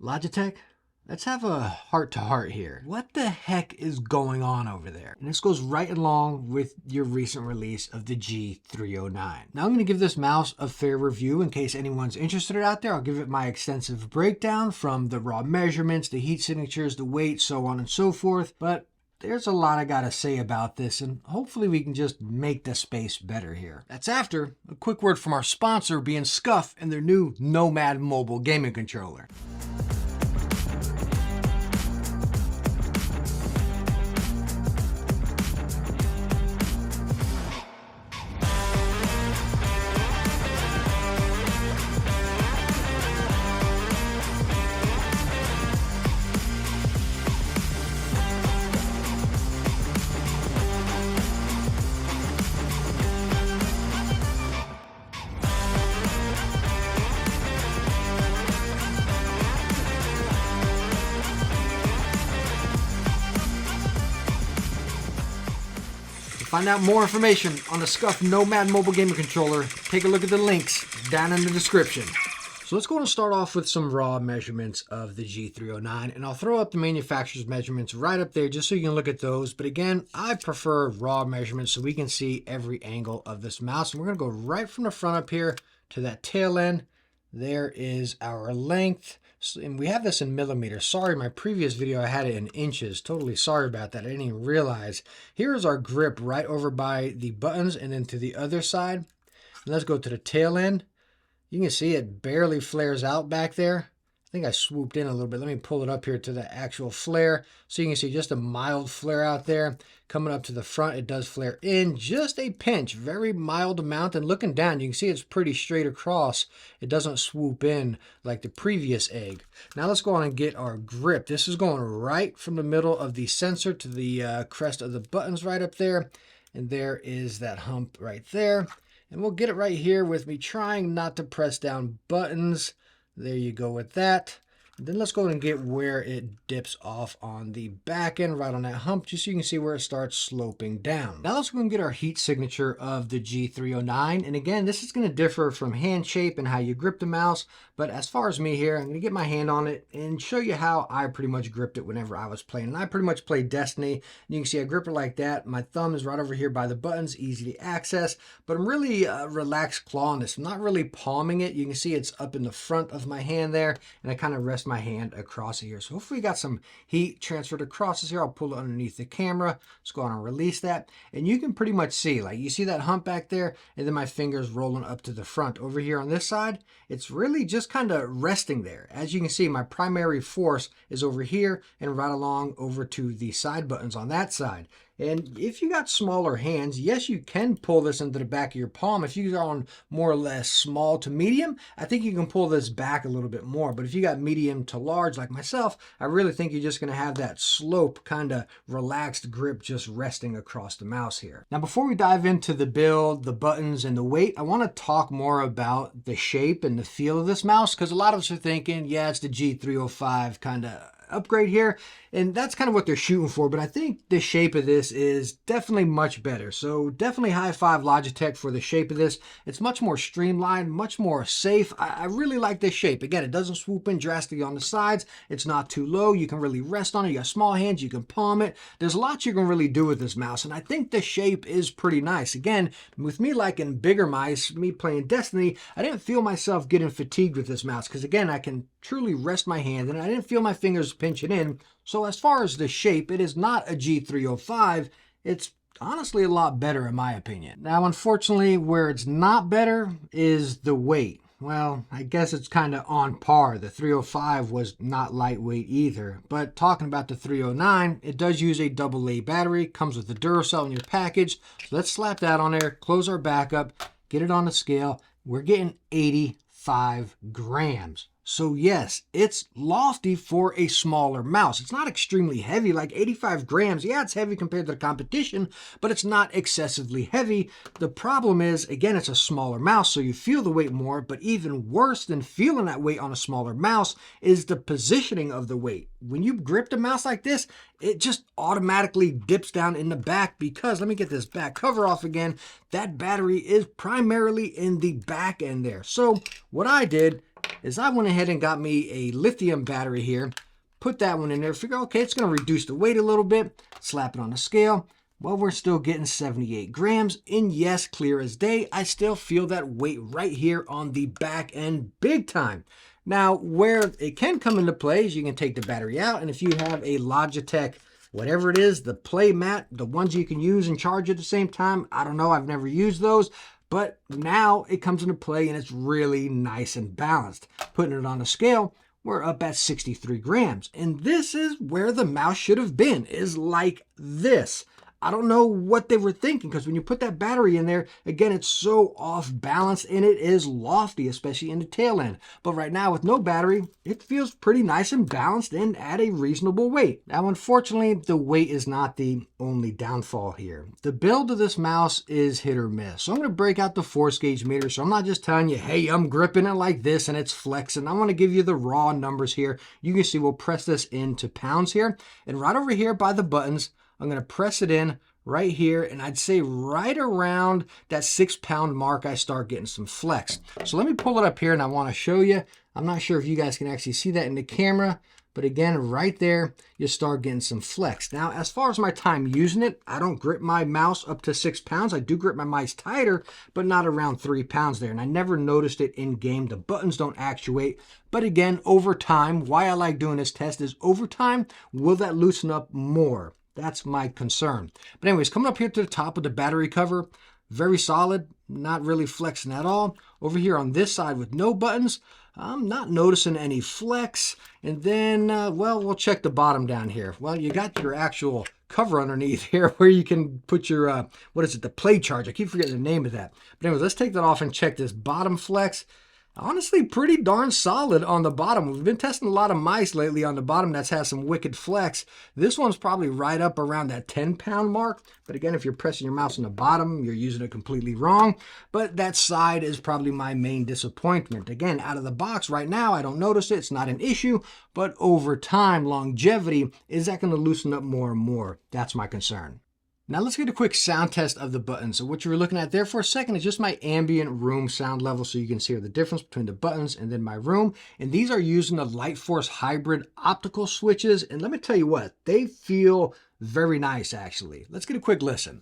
Logitech, let's have a heart-to-heart here. What the heck is going on over there? And this goes right along with your recent release of the G309. Now I'm going to give this mouse a fair review in case anyone's interested out there. I'll give it my extensive breakdown from the raw measurements, the heat signatures, the weight, so on and so forth. But there's a lot I gotta say about this, and hopefully we can just make the space better here. That's after a quick word from our sponsor, being Scuf and their new Nomad mobile gaming controller. To find out more information on the Scuf Nomad mobile gaming controller, take a look at the links down in the description. So let's go and start off with some raw measurements of the G309, and I'll throw up the manufacturer's measurements right up there just so you can look at those. But again, I prefer raw measurements so we can see every angle of this mouse. And we're going to go right from the front up here to that tail end. There is our length. And we have this in millimeters. Sorry, my previous video I had it in inches. Totally sorry about that. I didn't even realize. Here is our grip right over by the buttons and then to the other side. And let's go to the tail end. You can see it barely flares out back there. I think I swooped in a little bit. Let me pull it up here to the actual flare. So you can see just a mild flare out there. Coming up to the front, it does flare in just a pinch, very mild amount. And looking down, you can see it's pretty straight across. It doesn't swoop in like the previous egg. Now let's go on and get our grip. This is going right from the middle of the sensor to the crest of the buttons right up there. And there is that hump right there. And we'll get it right here with me trying not to press down buttons. There you go with that. And then let's go and get where it dips off on the back end, right on that hump, just so you can see where it starts sloping down. Now let's go and get our heat signature of the G309. And again, this is going to differ from hand shape and how you grip the mouse. But as far as me here, I'm going to get my hand on it and show you how I pretty much gripped it whenever I was playing. And I pretty much played Destiny. And you can see I grip it like that. My thumb is right over here by the buttons, easy to access. But I'm really relaxed clawing this. I'm not really palming it. You can see it's up in the front of my hand there. And I kind of rest my hand across it here. So hopefully we got some heat transferred across this here. I'll pull it underneath the camera. Let's go on and release that. And you can pretty much see, like you see that hump back there, and then my fingers rolling up to the front. Over here on this side, it's really just kind of resting there. As you can see, my primary force is over here and right along over to the side buttons on that side. And if you got smaller hands, yes, you can pull this into the back of your palm. If you are on more or less small to medium, I think you can pull this back a little bit more. But if you got medium to large like myself, I really think you're just going to have that slope, kind of relaxed grip just resting across the mouse here. Now, before we dive into the build, the buttons, and the weight, I want to talk more about the shape and the feel of this mouse, because a lot of us are thinking, yeah, it's the G305 kind of upgrade here, and that's kind of what they're shooting for. But I think the shape of this is definitely much better. So definitely high five Logitech for the shape of this. It's much more streamlined, much more safe. I really like this shape. Again, it doesn't swoop in drastically on the sides. It's not too low. You can really rest on it. You got small hands, you can palm it. There's a lot you can really do with this mouse, and I think the shape is pretty nice. Again, with me liking bigger mice, me playing Destiny, I didn't feel myself getting fatigued with this mouse, because again, I can truly rest my hand and I didn't feel my fingers pinching in. So as far as the shape, it is not a G305. It's honestly a lot better in my opinion. Now, unfortunately, where it's not better is the weight. Well, I guess it's kind of on par. The 305 was not lightweight either. But talking about the 309, it does use a AA battery, comes with the Duracell in your package. So let's slap that on there, close our back up, get it on the scale. We're getting 85 grams. So yes, it's lofty for a smaller mouse. It's not extremely heavy, like 85 grams. Yeah, it's heavy compared to the competition, but it's not excessively heavy. The problem is, again, it's a smaller mouse, so you feel the weight more, but even worse than feeling that weight on a smaller mouse is the positioning of the weight. When you grip the mouse like this, it just automatically dips down in the back because, let me get this back cover off again, that battery is primarily in the back end there. So what I did is I went ahead and got me a lithium battery here, put that one in there, figure, okay, it's going to reduce the weight a little bit, slap it on the scale. Well, we're still getting 78 grams, and yes, clear as day, I still feel that weight right here on the back end big time. Now, where it can come into play is you can take the battery out, and if you have a Logitech, whatever it is, the play mat, the ones you can use and charge at the same time, I don't know, I've never used those, but now it comes into play and it's really nice and balanced. Putting it on a scale, we're up at 63 grams, and this is where the mouse should have been, is like this. I don't know what they were thinking, because when you put that battery in there, again, it's so off balance and it is lofty, especially in the tail end. But right now with no battery, it feels pretty nice and balanced and at a reasonable weight. Now, unfortunately, the weight is not the only downfall here. The build of this mouse is hit or miss. So I'm going to break out the force gauge meter. So I'm not just telling you, hey, I'm gripping it like this and it's flexing. I want to give you the raw numbers here. You can see we'll press this into pounds here. And right over here by the buttons, I'm going to press it in right here, and I'd say right around that 6 pound mark, I start getting some flex. So let me pull it up here, and I want to show you. I'm not sure if you guys can actually see that in the camera, but again, right there, you start getting some flex. Now, as far as my time using it, I don't grip my mouse up to 6 pounds. I do grip my mice tighter, but not around 3 pounds there. And I never noticed it in game. The buttons don't actuate. But again, over time, why I like doing this test is over time, will that loosen up more? That's my concern. But anyways, coming up here to the top of the battery cover, very solid, not really flexing at all. Over here on this side with no buttons, I'm not noticing any flex. And then, well, we'll check the bottom down here. Well, you got your actual cover underneath here where you can put your, what is it, the play charge. I keep forgetting the name of that. But anyways, let's take that off and check this bottom flex. Honestly, pretty darn solid on the bottom. We've been testing a lot of mice lately on the bottom that's had some wicked flex. This one's probably right up around that 10 pound mark. But again, if you're pressing your mouse on the bottom, you're using it completely wrong. But that side is probably my main disappointment. Again, out of the box right now, I don't notice it. It's not an issue. But over time, longevity, is that going to loosen up more and more? That's my concern. Now let's get a quick sound test of the buttons. So what you were looking at there for a second is just my ambient room sound level. So you can see the difference between the buttons and then my room. And these are using the Lightforce hybrid optical switches. And let me tell you what, they feel very nice actually. Let's get a quick listen.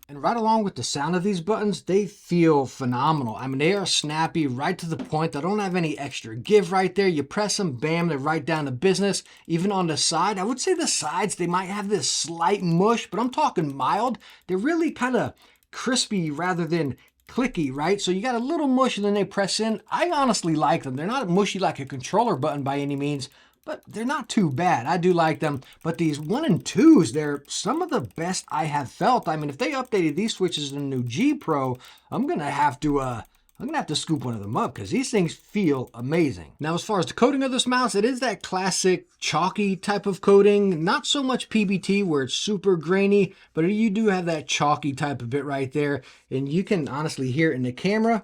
And right along with the sound of these buttons, they feel phenomenal. I mean, they are snappy, right to the point. They don't have any extra give right there. You press them, bam, they're right down to business. Even on the side, I would say the sides, they might have this slight mush, but I'm talking mild. They're really kind of crispy rather than clicky, right? So you got a little mush and then they press in. I honestly like them. They're not mushy like a controller button by any means, but they're not too bad. I do like them. But these 1 and 2s, they're some of the best I have felt. I mean, if they updated these switches in the new G Pro, I'm gonna have to scoop one of them up because these things feel amazing. Now, as far as the coating of this mouse, it is that classic chalky type of coating. Not so much PBT where it's super grainy, but you do have that chalky type of bit right there. And you can honestly hear it in the camera.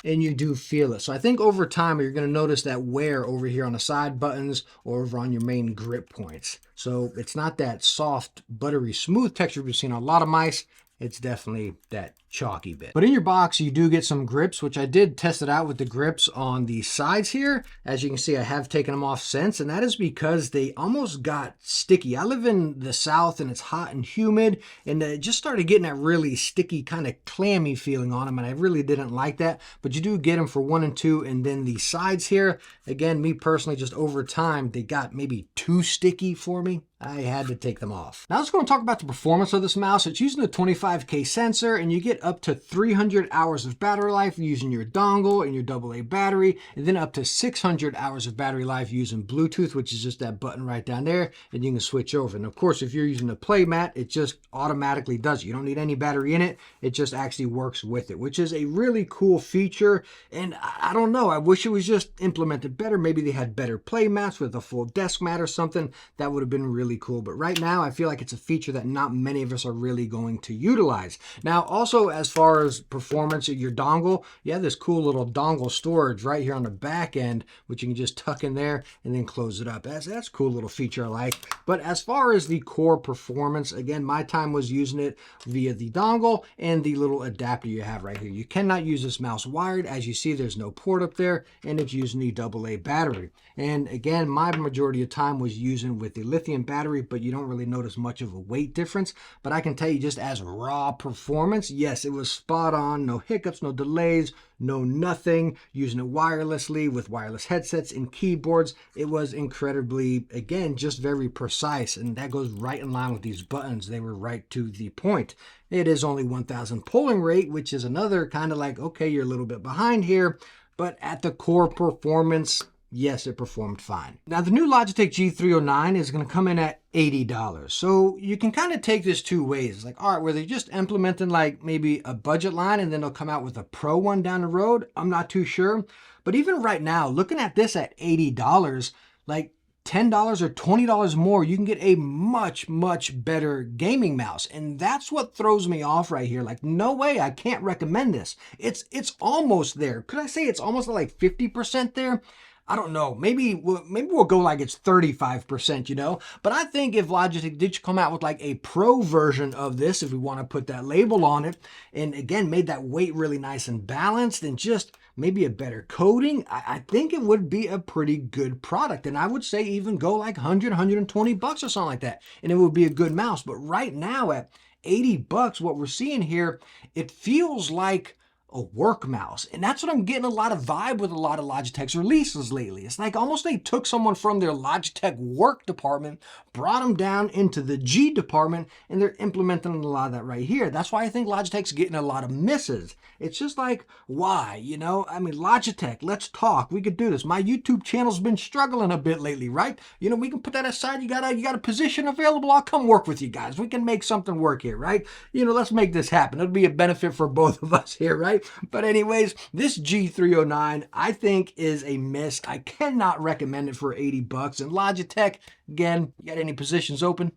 And you do feel it. So I think over time, you're going to notice that wear over here on the side buttons or over on your main grip points. So it's not that soft, buttery, smooth texture we've seen on a lot of mice. It's definitely that chalky bit. But in your box, you do get some grips, which I did test it out with the grips on the sides here. As you can see, I have taken them off since, and that is because they almost got sticky. I live in the South and it's hot and humid, and it just started getting that really sticky, kind of clammy feeling on them, and I really didn't like that. But you do get them for 1 and 2, and then the sides here, again, me personally, just over time, they got maybe too sticky for me. I had to take them off. Now let's go and talk about the performance of this mouse. It's using the 25K sensor, and you get up to 300 hours of battery life using your dongle and your AA battery, and then up to 600 hours of battery life using Bluetooth, which is just that button right down there, and you can switch over. And of course, if you're using a play mat, it just automatically does it. You don't need any battery in it. It just actually works with it, which is a really cool feature. And I don't know, I wish it was just implemented better. Maybe they had better play mats with a full desk mat or something. That would have been really cool. But right now, I feel like it's a feature that not many of us are really going to utilize. Now, also as far as performance of your dongle, you have this cool little dongle storage right here on the back end, which you can just tuck in there and then close it up. That's a cool little feature I like. But as far as the core performance, again, my time was using it via the dongle and the little adapter you have right here. You cannot use this mouse wired. As you see, there's no port up there, and it's using the AA battery. And again, my majority of time was using with the lithium battery, but you don't really notice much of a weight difference. But I can tell you, just as raw performance, yes, it was spot on. No hiccups, no delays, no nothing. Using it wirelessly with wireless headsets and keyboards, it was incredibly, again, just very precise. And that goes right in line with these buttons. They were right to the point. It is only 1000 polling rate, which is another kind of like, okay, you're a little bit behind here. But at the core performance, yes, it performed fine. Now, the new Logitech G309 is going to come in at $80. So you can kind of take this two ways. It's like, all right, were they just implementing like maybe a budget line and then they'll come out with a pro one down the road? I'm not too sure. But even right now, looking at this at $80, like $10 or $20 more, you can get a much, much better gaming mouse. And that's what throws me off right here. Like, no way, I can't recommend this. It's almost there. Could I say it's almost like 50% there? I don't know. Maybe we'll go like it's 35%, you know? But I think if Logitech did come out with like a pro version of this, if we want to put that label on it, and again, made that weight really nice and balanced, and just maybe a better coating, I think it would be a pretty good product. And I would say even go like 100, 120 bucks or something like that, and it would be a good mouse. But right now at 80 bucks, what we're seeing here, it feels like a work mouse. And that's what I'm getting a lot of vibe with a lot of Logitech's releases lately. It's like almost they took someone from their Logitech work department, brought them down into the G department, and they're implementing a lot of that right here. That's why I think Logitech's getting a lot of misses. It's just like, why? You know, I mean, Logitech, let's talk. We could do this. My YouTube channel's been struggling a bit lately, right? You know, we can put that aside. You got a position available. I'll come work with you guys. We can make something work here, right? You know, let's make this happen. It'll be a benefit for both of us here, right? But anyways, this G309, I think, is a miss. I cannot recommend it for 80 bucks. And Logitech, again, you got any positions open?